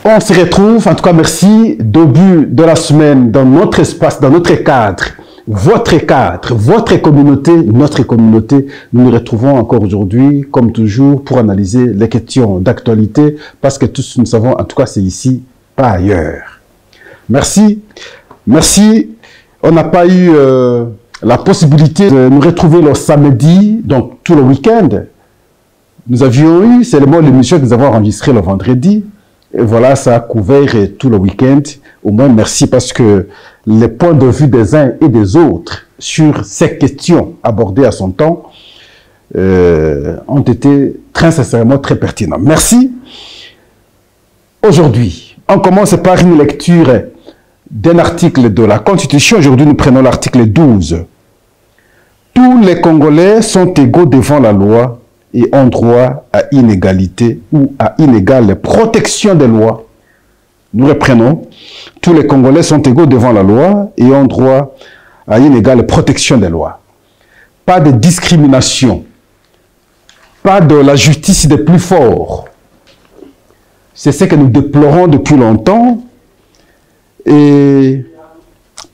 On se retrouve, en tout cas merci, début de la semaine dans notre espace, dans notre cadre, votre communauté, notre communauté. Nous nous retrouvons encore aujourd'hui, comme toujours, pour analyser les questions d'actualité, parce que tous nous savons, en tout cas c'est ici, pas ailleurs. Merci, merci. On n'a pas eu la possibilité de nous retrouver le samedi, donc tout le week-end. Nous avions eu seulement l'émission que nous avons enregistrée le vendredi. Et voilà, ça a couvert tout le week-end. Au moins, merci parce que les points de vue des uns et des autres sur ces questions abordées à son temps ont été très sincèrement très pertinents. Merci. Aujourd'hui, on commence par une lecture d'un article de la Constitution. Aujourd'hui, nous prenons l'article 12. Tous les Congolais sont égaux devant la loi et ont droit à une égalité ou à une égale protection des lois. Nous reprenons. Tous les Congolais sont égaux devant la loi et ont droit à une égale protection des lois. Pas de discrimination. Pas de la justice des plus forts. C'est ce que nous déplorons depuis longtemps. Et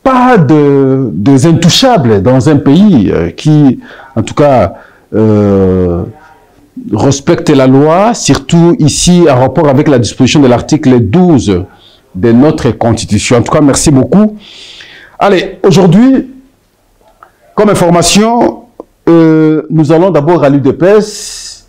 pas des intouchables dans un pays qui, en tout cas, respecte la loi, surtout ici en rapport avec la disposition de l'article 12 de notre Constitution. En tout cas, merci beaucoup. Allez, aujourd'hui, comme information, nous allons d'abord à l'UDPS,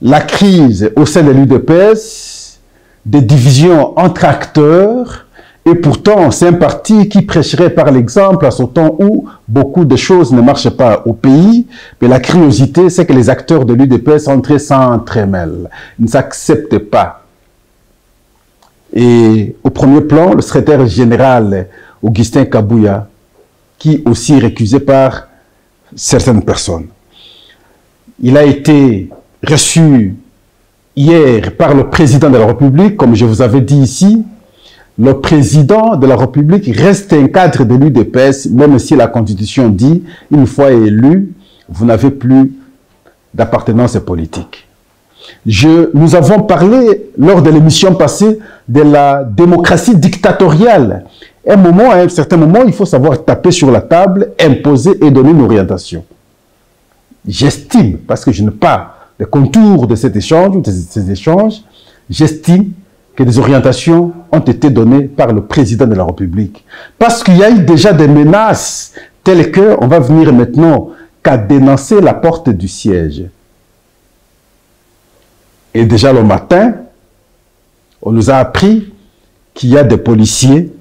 la crise au sein de l'UDPS, des divisions entre acteurs. Et pourtant, c'est un parti qui prêcherait par l'exemple à ce temps où beaucoup de choses ne marchent pas au pays. Mais la curiosité, c'est que les acteurs de l'UDPS s'entremêlent. Ils ne s'acceptent pas. Et au premier plan, le secrétaire général Augustin Kabouya, qui aussi est récusé par certaines personnes. Il a été reçu hier par le président de la République, comme je vous avais dit ici. Le président de la République reste un cadre de l'UDPS, même si la Constitution dit, une fois élu, vous n'avez plus d'appartenance politique. Nous avons parlé, lors de l'émission passée, de la démocratie dictatoriale. À un certain moment, il faut savoir taper sur la table, imposer et donner une orientation. J'estime, parce que je n'ai pas le contour de cet échange, ou de ces échanges, j'estime que des orientations ont été données par le président de la République. Parce qu'il y a eu déjà des menaces telles qu'on va venir maintenant qu'à dénoncer la porte du siège. Et déjà le matin, on nous a appris qu'il y a des policiers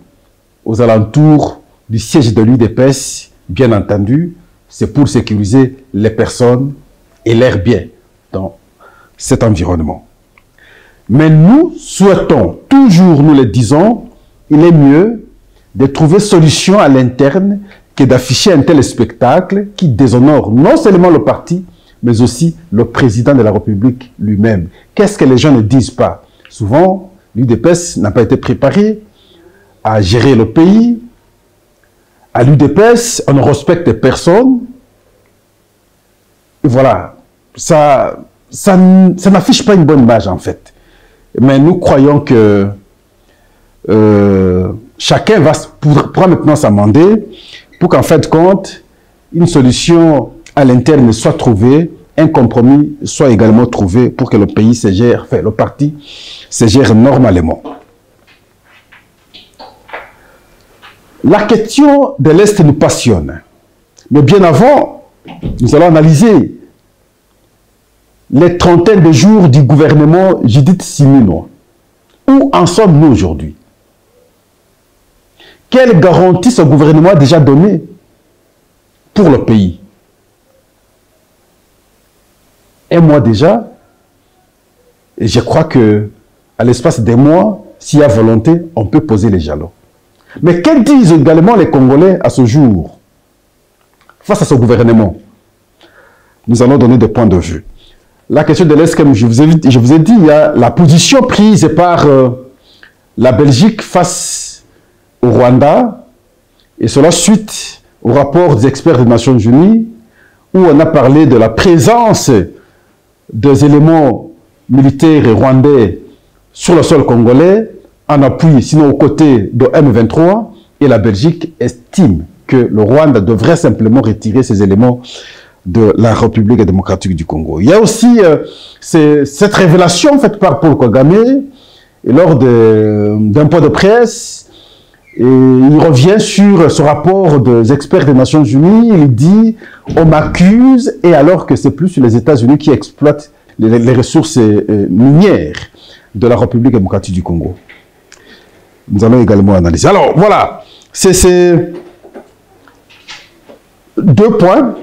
aux alentours du siège de l'UDPS, bien entendu, c'est pour sécuriser les personnes et leurs biens dans cet environnement. Mais nous souhaitons, toujours nous le disons, il est mieux de trouver solution à l'interne que d'afficher un tel spectacle qui déshonore non seulement le parti, mais aussi le président de la République lui-même. Qu'est-ce que les gens ne disent pas? Souvent, l'UDPS n'a pas été préparé à gérer le pays. À l'UDPS, on ne respecte personne. Et voilà, ça n'affiche pas une bonne image en fait. Mais nous croyons que chacun pourra maintenant s'amender pour qu'en fin de compte, une solution à l'interne soit trouvée, un compromis soit également trouvé pour que le pays se gère, enfin le parti se gère normalement. La question de l'Est nous passionne. Mais bien avant, nous allons analyser les trentaines de jours du gouvernement Judith Suminwa. Où en sommes-nous aujourd'hui? Quelle garantie ce gouvernement a déjà donnée pour le pays? Un mois déjà, et je crois que à l'espace des mois, s'il y a volonté, on peut poser les jalons. Mais que disent également les Congolais à ce jour face à ce gouvernement? Nous allons donner des points de vue. La question de l'Est, comme je vous ai dit, il y a la position prise par la Belgique face au Rwanda, et cela suite au rapport des experts des Nations Unies, où on a parlé de la présence des éléments militaires rwandais sur le sol congolais, en appui, sinon aux côtés de M23, et la Belgique estime que le Rwanda devrait simplement retirer ses éléments de la République démocratique du Congo. Il y a aussi cette révélation faite par Paul Kagame lors d'un point de presse. Et il revient sur ce rapport des experts des Nations Unies. Il dit « on m'accuse » et alors que c'est plus les États-Unis qui exploitent les ressources minières de la République démocratique du Congo. Nous allons également analyser. Alors voilà, c'est ces 2 points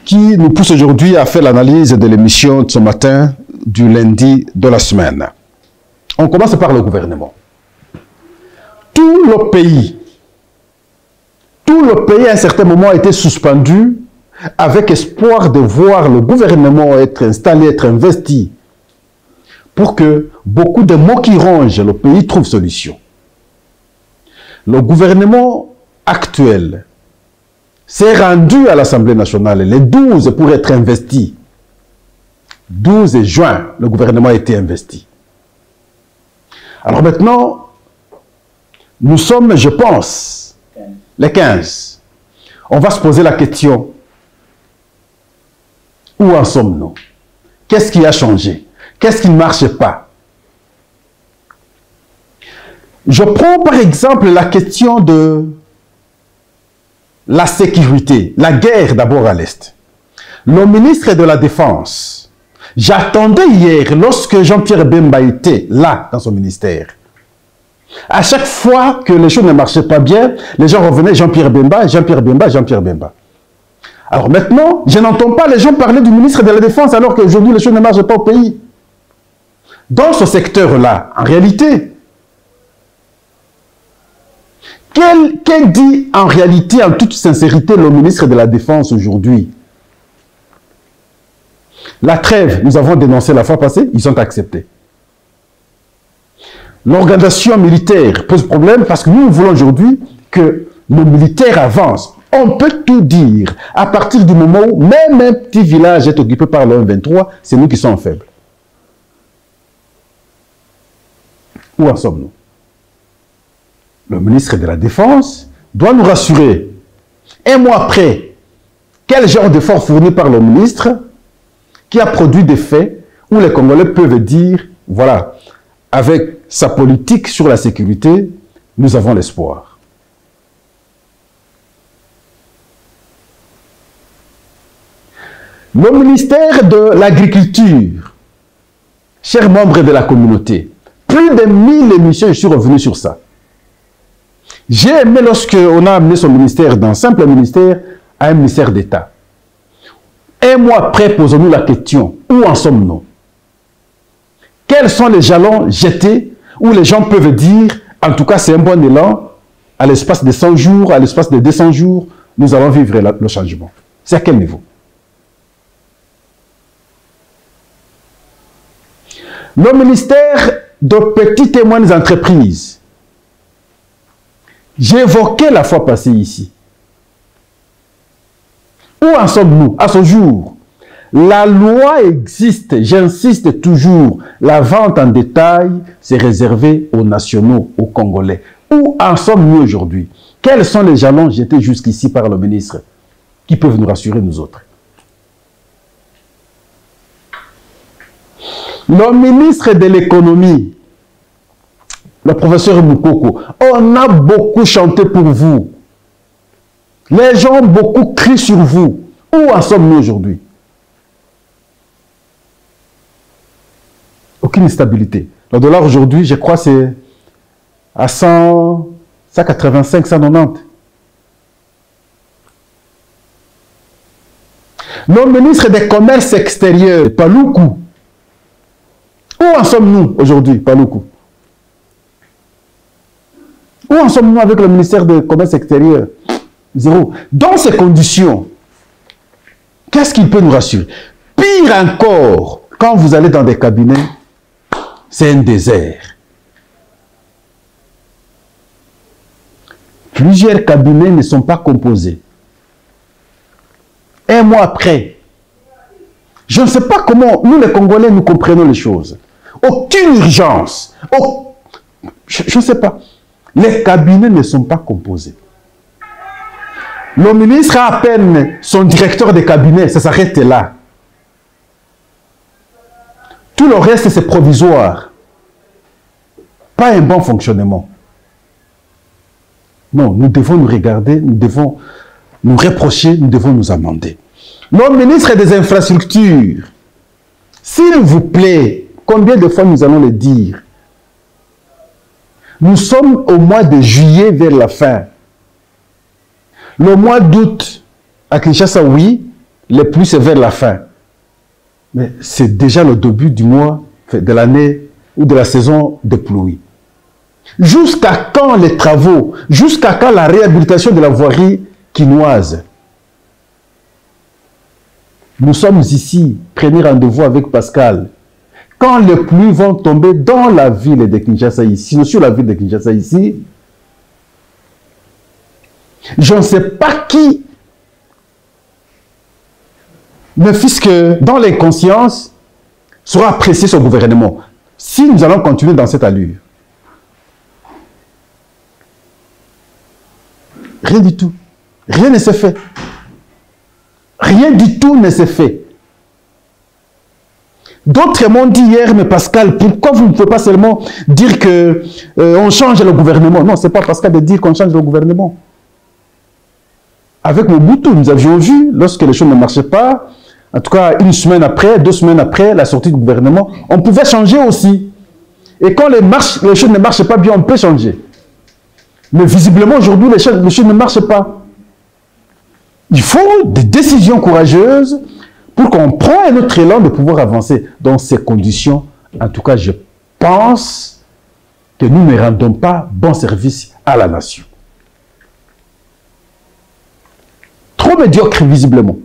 qui nous poussent aujourd'hui à faire l'analyse de l'émission de ce matin du lundi de la semaine. On commence par le gouvernement. Tout le pays à un certain moment a été suspendu avec espoir de voir le gouvernement être installé, être investi, pour que beaucoup de maux qui rongent le pays trouvent solution. Le gouvernement actuel s'est rendu à l'Assemblée nationale les 12 pour être investi. 12 juin, le gouvernement a été investi. Alors maintenant, nous sommes, je pense, les 15. On va se poser la question, où en sommes-nous? Qu'est-ce qui a changé? Qu'est-ce qui ne marche pas? Je prends par exemple la question de la sécurité, la guerre d'abord à l'Est. Le ministre de la Défense, j'attendais hier, lorsque Jean-Pierre Bemba était là dans son ministère, à chaque fois que les choses ne marchaient pas bien, les gens revenaient Jean-Pierre Bemba, Jean-Pierre Bemba, Jean-Pierre Bemba. Alors maintenant, je n'entends pas les gens parler du ministre de la Défense alors qu'aujourd'hui les choses ne marchent pas au pays. Dans ce secteur-là, en réalité, qu'est dit en réalité, en toute sincérité, le ministre de la Défense aujourd'hui? La trêve, nous avons dénoncé la fois passée, ils ont accepté. L'organisation militaire pose problème parce que nous voulons aujourd'hui que nos militaires avancent. On peut tout dire à partir du moment où même un petit village est occupé par le M23, c'est nous qui sommes faibles. Où en sommes-nous? Le ministre de la Défense doit nous rassurer. Un mois après, quel genre d'effort fourni par le ministre qui a produit des faits où les Congolais peuvent dire, voilà, avec sa politique sur la sécurité, nous avons l'espoir. Le ministère de l'Agriculture, chers membres de la communauté, plus de 1000 émissions, je suis revenu sur ça. J'ai aimé lorsqu'on a amené son ministère d'un simple ministère à un ministère d'État. Un mois après, posons-nous la question, où en sommes-nous? Quels sont les jalons jetés où les gens peuvent dire, en tout cas c'est un bon élan, à l'espace de 100 jours, à l'espace de 200 jours, nous allons vivre le changement. C'est à quel niveau? Le ministère de petites et moyennes entreprises, j'ai évoqué la fois passée ici. Où en sommes-nous à ce jour? La loi existe, j'insiste toujours, la vente en détail, c'est réservé aux nationaux, aux Congolais. Où en sommes-nous aujourd'hui? Quels sont les jalons jetés jusqu'ici par le ministre qui peuvent nous rassurer, nous autres? Le ministre de l'économie, le professeur Moukoko, on a beaucoup chanté pour vous. Les gens ont beaucoup crient sur vous. Où en sommes-nous aujourd'hui? Aucune stabilité. Le dollar aujourd'hui, je crois, c'est à 185, 190. Le ministre des Commerces extérieurs, Paluku, où en sommes-nous aujourd'hui, Paluku? Où en sommes-nous avec le ministère des Commerces extérieurs? Zéro. Dans ces conditions, qu'est-ce qu'il peut nous rassurer? Pire encore, quand vous allez dans des cabinets, c'est un désert. Plusieurs cabinets ne sont pas composés. Un mois après, je ne sais pas comment nous les Congolais nous comprenons les choses. Aucune urgence. Je ne sais pas. Les cabinets ne sont pas composés. Le ministre a à peine son directeur de cabinet, ça s'arrête là. Tout le reste, c'est provisoire. Pas un bon fonctionnement. Non, nous devons nous regarder, nous devons nous reprocher, nous devons nous amender. Le ministre des Infrastructures, s'il vous plaît, combien de fois nous allons le dire? Nous sommes au mois de juillet vers la fin. Le mois d'août, à Kinshasa, oui, le plus c'est vers la fin. Mais c'est déjà le début du mois, de l'année ou de la saison de pluie. Jusqu'à quand les travaux? Jusqu'à quand la réhabilitation de la voirie quinoise? Nous sommes ici, prenez rendez-vous avec Pascal. Quand les pluies vont tomber dans la ville de Kinshasa ici, sur la ville de Kinshasa ici, je ne sais pas qui, mais puisque dans l'inconscience, sera apprécié ce gouvernement. Si nous allons continuer dans cette allure. Rien du tout. Rien ne s'est fait. Rien du tout ne s'est fait. D'autres m'ont dit hier, mais Pascal, pourquoi vous ne pouvez pas seulement dire que on change le gouvernement? Non, ce n'est pas Pascal de dire qu'on change le gouvernement. Avec Mobutu, nous avions vu, lorsque les choses ne marchaient pas, en tout cas une semaine après, 2 semaines après la sortie du gouvernement, on pouvait changer aussi. Et quand les choses ne marchent pas bien, on peut changer. Mais visiblement, aujourd'hui, les choses ne marchent pas. Il faut des décisions courageuses pour qu'on prenne un autre élan de pouvoir avancer. Dans ces conditions, en tout cas, je pense que nous ne rendons pas bon service à la nation. Trop médiocre, visiblement.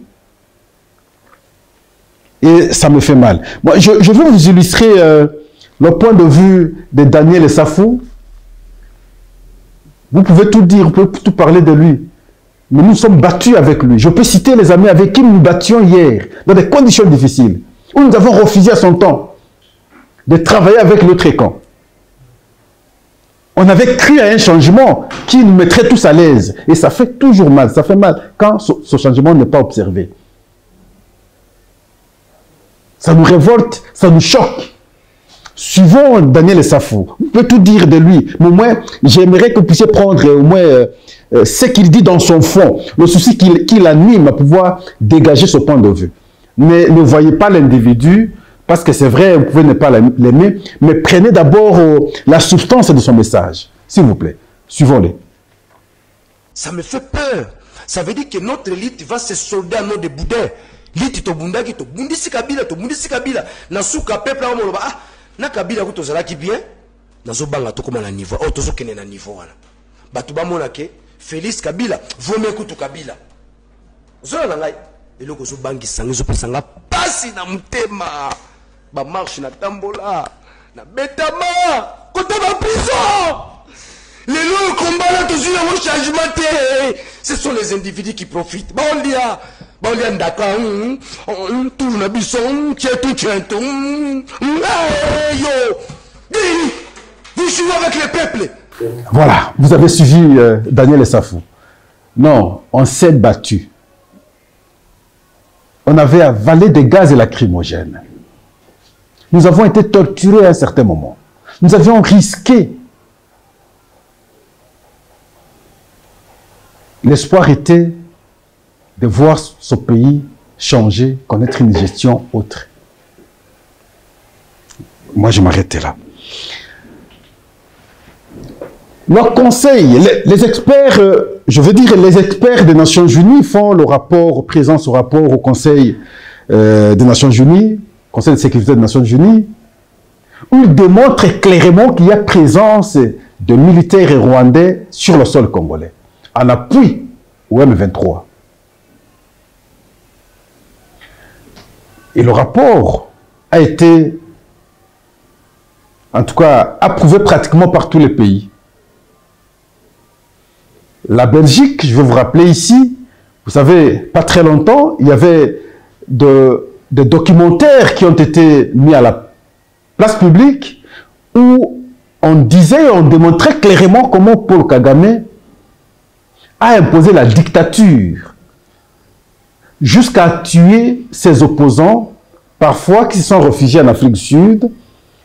Et ça me fait mal. Moi, je veux vous illustrer le point de vue de Daniel Safou. Vous pouvez tout dire, vous pouvez tout parler de lui. Mais nous sommes battus avec lui. Je peux citer les amis avec qui nous battions hier, dans des conditions difficiles, où nous avons refusé à son temps de travailler avec l'autre camp. On avait cru à un changement qui nous mettrait tous à l'aise. Et ça fait toujours mal, ça fait mal quand ce changement n'est pas observé. Ça nous révolte, ça nous choque. Suivons Daniel Safou. Vous pouvez tout dire de lui, mais au moins, j'aimerais que vous puissiez prendre au moins ce qu'il dit dans son fond, le souci qu'il anime à pouvoir dégager ce point de vue. Mais ne voyez pas l'individu, parce que c'est vrai, vous pouvez ne pas l'aimer, mais prenez d'abord la substance de son message. S'il vous plaît, suivons-le. Ça me fait peur. Ça veut dire que notre élite va se solder à nos de boudins. L'élite to bundaki to bundisi kabila to bundisi kabila. Nasuka peuple à moloba. Ah, na kabila ko tozala ki bien. Nazo banga to koma na niveau. Oh tozo kene na niveau wana. Batu ba mona ke Félix Kabila vome kutu kabila. Zola na ngai. Eloko zo bangi sangi zo pesanga pasi na mutema. Ba marche na tambola. Na betama. Kota ba prison. Les lois combat là toujours un changement. Ce sont les individus qui profitent. Bon dia. Bon dia ndaka. Tout na bison, tietou tietou. Yo. Vous jouez avec le peuple. Voilà, vous avez suivi Daniel Safou. Non, on s'est battu. On avait avalé des gaz lacrymogènes. Nous avons été torturés à un certain moment. Nous avions risqué. L'espoir était de voir ce pays changer, connaître une gestion autre. Moi, je m'arrêtais là. Le conseil, les experts, je veux dire les experts des Nations Unies font le rapport, présentent ce rapport au Conseil des Nations Unies, Conseil de sécurité des Nations Unies, où ils démontrent clairement qu'il y a présence de militaires rwandais sur le sol congolais, en appui au M23. Et le rapport a été, en tout cas, approuvé pratiquement par tous les pays. La Belgique, je vais vous rappeler ici, vous savez, pas très longtemps, il y avait des documentaires qui ont été mis à la place publique où on disait, on démontrait clairement comment Paul Kagame a imposé la dictature jusqu'à tuer ses opposants, parfois qui se sont réfugiés en Afrique du Sud,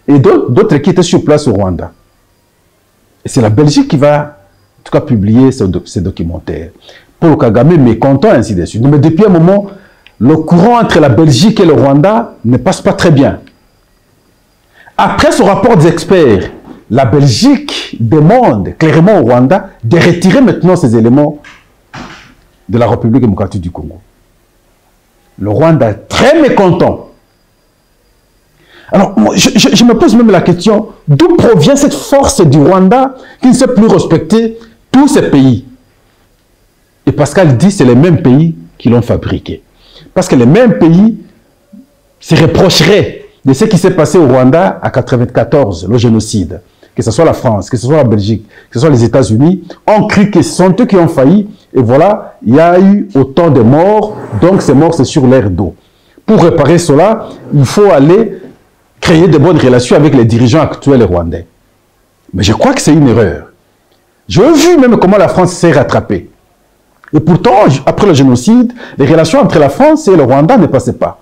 et d'autres qui étaient sur place au Rwanda. Et c'est la Belgique qui va, en tout cas, publier ces documentaires. Paul Kagame mécontent, ainsi de suite. Mais depuis un moment, le courant entre la Belgique et le Rwanda ne passe pas très bien. Après ce rapport des experts, la Belgique demande clairement au Rwanda de retirer maintenant ces éléments de la République démocratique du Congo. Le Rwanda est très mécontent. Alors, je me pose même la question, d'où provient cette force du Rwanda qui ne sait plus respecter tous ces pays? Et Pascal dit que c'est les mêmes pays qui l'ont fabriqué. Parce que les mêmes pays se reprocheraient de ce qui s'est passé au Rwanda à 1994, le génocide. Que ce soit la France, que ce soit la Belgique, que ce soit les États-Unis, ont cru que ce sont eux qui ont failli. Et voilà, il y a eu autant de morts, donc ces morts, c'est sur l'air d'eau. Pour réparer cela, il faut aller créer de bonnes relations avec les dirigeants actuels rwandais. Mais je crois que c'est une erreur. J'ai vu même comment la France s'est rattrapée. Et pourtant, après le génocide, les relations entre la France et le Rwanda ne passaient pas.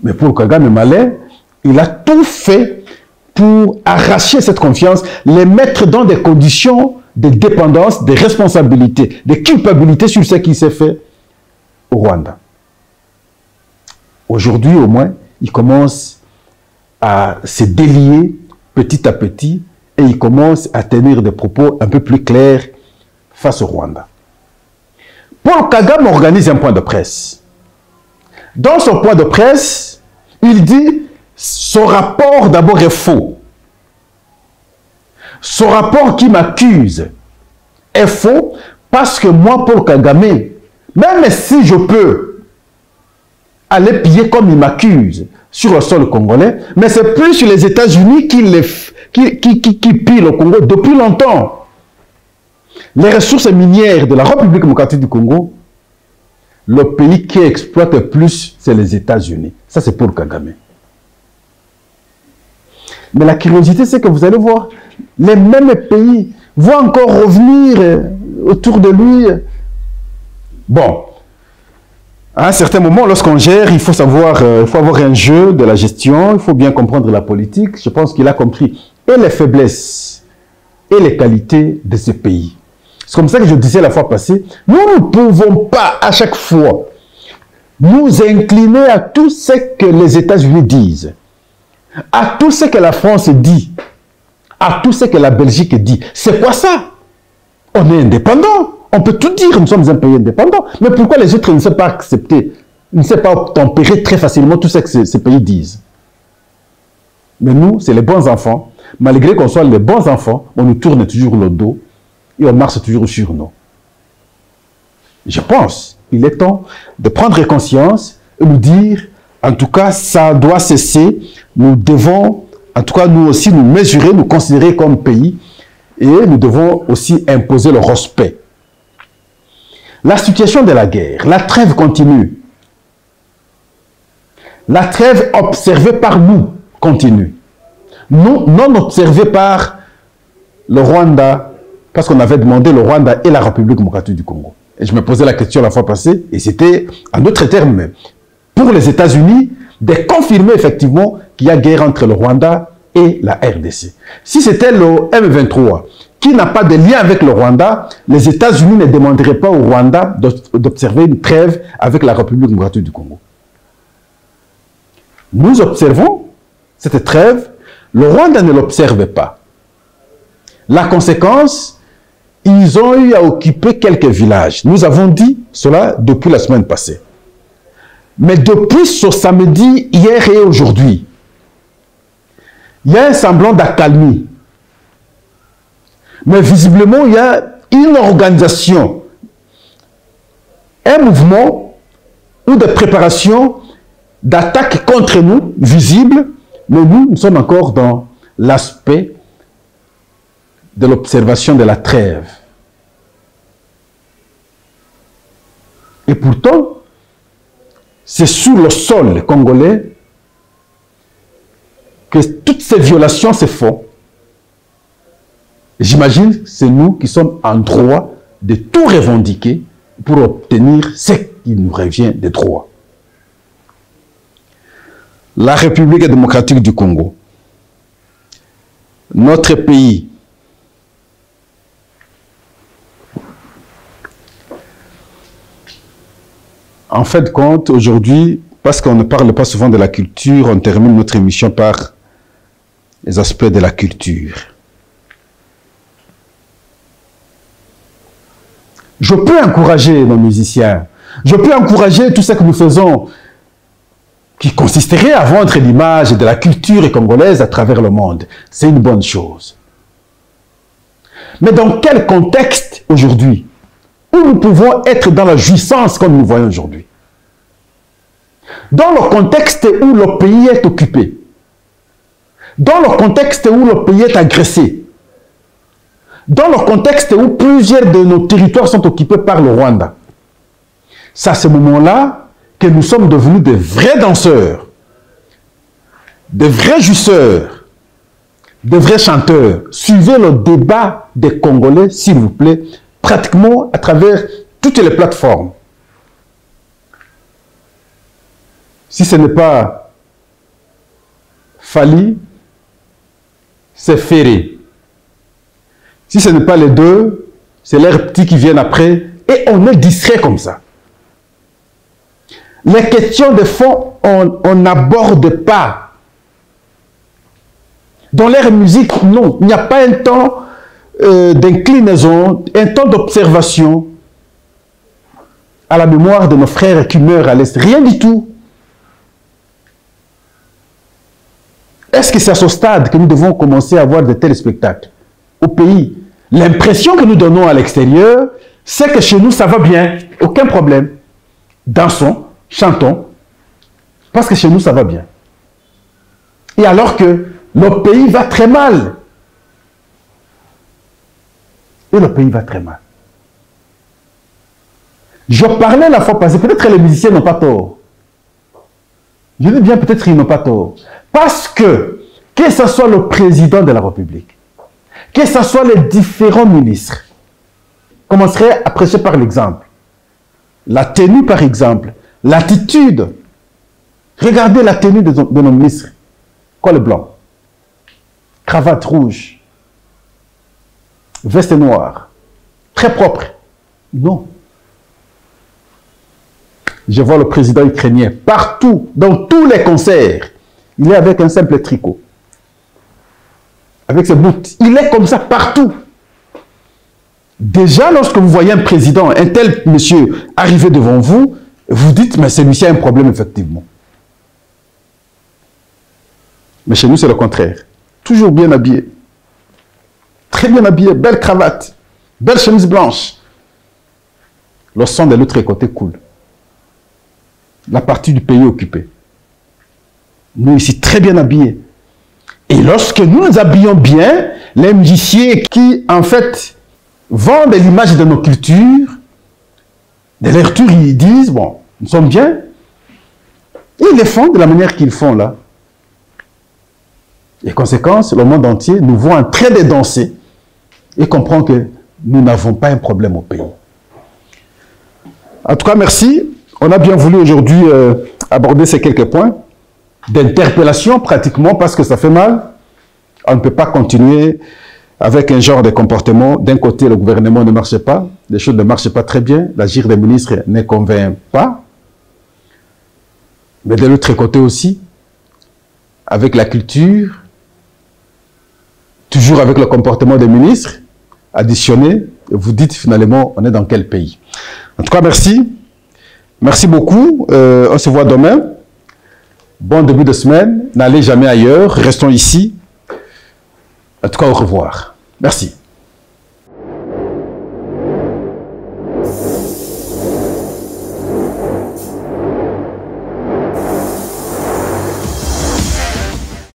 Mais pour Kagame Malais, il a tout fait pour arracher cette confiance, les mettre dans des conditions de dépendance, de responsabilité, de culpabilité sur ce qui s'est fait au Rwanda. Aujourd'hui, au moins, il commence à se délier petit à petit et il commence à tenir des propos un peu plus clairs face au Rwanda. Paul Kagame organise un point de presse. Dans son point de presse, il dit son rapport d'abord est faux. Son rapport qui m'accuse est faux parce que moi, Paul Kagame, même si je peux aller piller comme il m'accuse sur le sol congolais, mais c'est plus sur les États-Unis qui pillent le Congo depuis longtemps. Les ressources minières de la République démocratique du Congo, le pays qui exploite le plus, c'est les États-Unis. Ça, c'est Paul Kagame. Mais la curiosité, c'est que vous allez voir, les mêmes pays vont encore revenir autour de lui. Bon, à un certain moment, lorsqu'on gère, il faut savoir, il faut avoir un jeu de la gestion, il faut bien comprendre la politique. Je pense qu'il a compris et les faiblesses et les qualités de ce pays. C'est comme ça que je disais la fois passée, nous ne pouvons pas à chaque fois nous incliner à tout ce que les États-Unis disent, à tout ce que la France dit, à tout ce que la Belgique dit. C'est quoi ça? On est indépendant. On peut tout dire, nous sommes un pays indépendant. Mais pourquoi les autres ne savent pas accepter, ne savent pas tempérer très facilement tout ce que ces pays disent? Mais nous, c'est les bons enfants. Malgré qu'on soit les bons enfants, on nous tourne toujours le dos et on marche toujours sur nous. Je pense qu'il est temps de prendre conscience et nous dire, en tout cas, ça doit cesser. Nous devons, en tout cas, nous aussi, nous mesurer, nous considérer comme pays et nous devons aussi imposer le respect. La situation de la guerre, la trêve continue. La trêve observée par nous continue. Non observée par le Rwanda, parce qu'on avait demandé le Rwanda et la République démocratique du Congo. Et je me posais la question la fois passée, et c'était en d'autres termes, pour les États-Unis, de confirmer effectivement qu'il y a guerre entre le Rwanda et la RDC. Si c'était le M23 qui n'a pas de lien avec le Rwanda, les États-Unis ne demanderaient pas au Rwanda d'observer une trêve avec la République démocratique du Congo. Nous observons cette trêve, le Rwanda ne l'observe pas. La conséquence, ils ont eu à occuper quelques villages. Nous avons dit cela depuis la semaine passée. Mais depuis ce samedi, hier et aujourd'hui, il y a un semblant d'accalmie. Mais visiblement, il y a une organisation, un mouvement ou des préparations d'attaque contre nous, visibles, mais nous sommes encore dans l'aspect de l'observation de la trêve. Et pourtant, c'est sous le sol congolais que toutes ces violations se font, j'imagine c'est nous qui sommes en droit de tout revendiquer pour obtenir ce qui nous revient des droits. La République démocratique du Congo, notre pays, en fait compte aujourd'hui, parce qu'on ne parle pas souvent de la culture, on termine notre émission par les aspects de la culture. Je peux encourager nos musiciens, je peux encourager tout ce que nous faisons, qui consisterait à vendre l'image de la culture congolaise à travers le monde. C'est une bonne chose. Mais dans quel contexte aujourd'hui, où nous pouvons être dans la jouissance comme nous voyons aujourd'hui? Dans le contexte où le pays est occupé, dans le contexte où le pays est agressé, dans le contexte où plusieurs de nos territoires sont occupés par le Rwanda. C'est à ce moment-là que nous sommes devenus de vrais danseurs, de vrais jouisseurs, de vrais chanteurs. Suivez le débat des Congolais, s'il vous plaît, pratiquement à travers toutes les plateformes. Si ce n'est pas Fali, c'est Ferré. Si ce n'est pas les deux, c'est leurs petits qui viennent après, et on est distrait comme ça. Les questions de fond, on n'aborde pas. Dans leur musique, non, il n'y a pas un temps d'inclinaison, un temps d'observation à la mémoire de nos frères qui meurent à l'Est. Rien du tout. Est-ce que c'est à ce stade que nous devons commencer à voir de tels spectacles au pays? L'impression que nous donnons à l'extérieur, c'est que chez nous, ça va bien, aucun problème. Dansons, chantons, parce que chez nous, ça va bien. Et alors que le pays va très mal. Et le pays va très mal. Je parlais la fois passée, peut-être que les musiciens n'ont pas tort. Je dis bien, peut-être qu'ils n'ont pas tort. Parce que ce soit le président de la République, que ce soit les différents ministres, commencerait à prêcher par l'exemple. La tenue, par exemple, l'attitude. Regardez la tenue de nos ministres. Col blanc, cravate rouge, veste noire, très propre. Non. Je vois le président ukrainien partout, dans tous les concerts. Il est avec un simple tricot. Avec ses boots. Il est comme ça partout. Déjà, lorsque vous voyez un président, un tel monsieur arriver devant vous, vous dites, mais celui-ci a un problème, effectivement. Mais chez nous, c'est le contraire. Toujours bien habillé. Très bien habillé, belle cravate, belle chemise blanche. Le sang de l'autre côté coule. La partie du pays occupée. Nous ici, très bien habillés. Et lorsque nous nous habillons bien, les musiciens qui, en fait, vendent l'image de nos cultures, de leur tour, ils disent, bon, nous sommes bien. Et ils les font de la manière qu'ils font là. Et conséquence, le monde entier nous voit en train de danser et comprend que nous n'avons pas un problème au pays. En tout cas, merci. On a bien voulu aujourd'hui aborder ces quelques points d'interpellation pratiquement parce que ça fait mal. On ne peut pas continuer avec un genre de comportement. D'un côté, le gouvernement ne marche pas, les choses ne marchent pas très bien, l'agir des ministres ne convainc pas. Mais de l'autre côté aussi, avec la culture, toujours avec le comportement des ministres, additionné, vous dites finalement, on est dans quel pays? En tout cas, merci. Merci beaucoup. On se voit demain. Bon début de semaine. N'allez jamais ailleurs. Restons ici. En tout cas, au revoir. Merci.